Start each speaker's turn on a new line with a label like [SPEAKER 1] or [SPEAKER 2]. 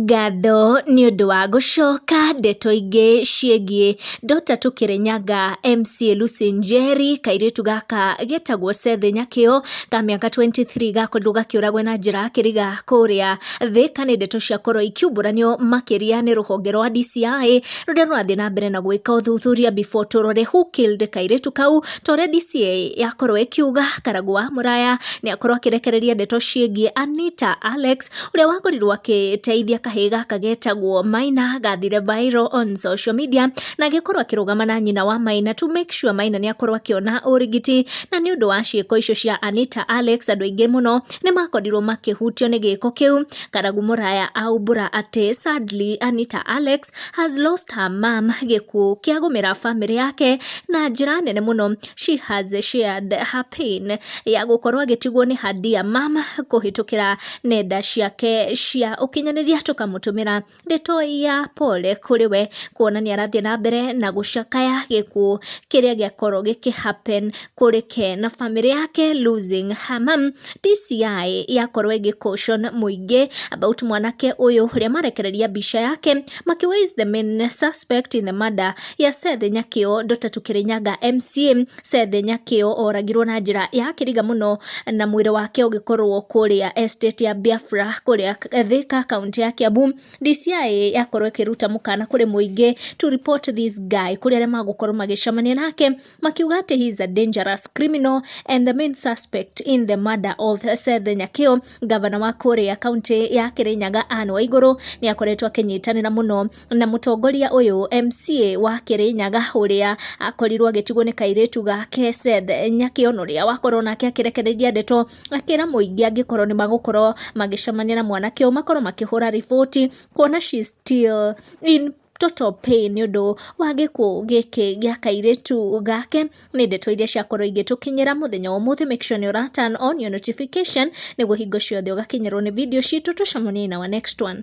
[SPEAKER 1] Ngatho nĩ ũndũ wa gũcoka ndeto ingĩ ciĩgiĩ Dr. Tukirinyaga MCA Lucy Njeri, kairĩtu gaka getagwo Seth Nyakĩo ka mĩaka 23 gakorirwo gakĩũragwo na njĩra ya kĩriga kũrĩa Thika. Nĩ ndeto ciakorwo ikiumburanio makĩria nĩ rũhonge rwa DCI rũrĩa rũrathiĩ na mbere na gwĩka ũthuthuria before tũrore who killed kairĩtu kau. Ta ũrĩa DCI yakorwo ĩkiuga, Karangũ wa Mũraya nĩ akorwo akĩrekereria ndeto ciĩgiĩ Anita Alex ũrĩa wakorirwo akĩteithia kahĩĩ gaka getagwo Maina gathire viral on social media, na agĩkorwo akĩrũgama na nyina wa Maina to make sure Maina nĩ akorwo akĩona ũrigiti. Na nĩ ũndũ wa ciĩko icio cia Anita Alex, andũ aingĩ mũno nĩ makorirwo makĩhutio nĩ gĩko kĩu. Karangũ Mũraya aumbũra atĩ sadly Anita Alex has lost her mom, gĩkuũ kĩagũmĩra family yake na njĩra nene mũno. She has shared her pain ya gũkorwo agĩtigwo nĩ her dear mom kũhĩtũkĩra nenda ciake cia ũkinyanĩria, tũkamũtũmĩra ndeto ya pole kũrĩ we, kuona nĩ arathiĩ na mbere na gũcakaya gĩkuũ kĩrĩa gĩakorwo gĩkĩhappen kũrĩ ke na family yake losing her mom. DCI yakorwo ĩgĩcaution mũingĩ about mwanake ũyũ ũrĩa marekereria mbica yake makĩwa is the main suspect in the murder ya Seth Nyakĩo, Dr. Tukirinyaga MCA. Seth Nyakĩo oragirwo na njĩra ya kĩriga mũno na mwĩrĩ wake ũgĩkorwo kũrĩa estate ya Biafra kũrĩa Thika, kaunti ya Kiambu. DCI yakorwo ĩkĩruta mũkana kũrĩ mũingĩ to report this guy kũrĩ arĩa magũkorwo magĩcemania nake, makiuga atĩ he is a dangerous criminal and the main suspect in the murder of Seth Nyakĩo. Gavana wa kũrĩa kaunti ya Kirinyaga Anne Waigũrũ nĩ akoretwo akĩnyitanĩra mũno na mũtongoria ũyũ MCA wa Kirinyaga ũrĩa akorirwo agĩtigwo nĩ kairĩtu gake Seth Nyakĩo, ũrĩa wakorwo nake akĩrekereria ndeto akĩra mũingĩ angĩkorwo nĩ magũkorwo magĩcemania na mwanake ũyũ makorwo makĩhũra riboti, kuona she still in total pain nĩ ũndũ wa gĩkuũ gĩkĩ gĩa kairĩtu gake. Nĩ ndeto iria ciakorwo igĩtũkinyĩra mũthenya wa ũmũthĩ. Make sure nĩ ũra turn on your notification nĩguo hingo ciothe ũgakinyĩrwo nĩ video citũ. Tũcemanie na our next one.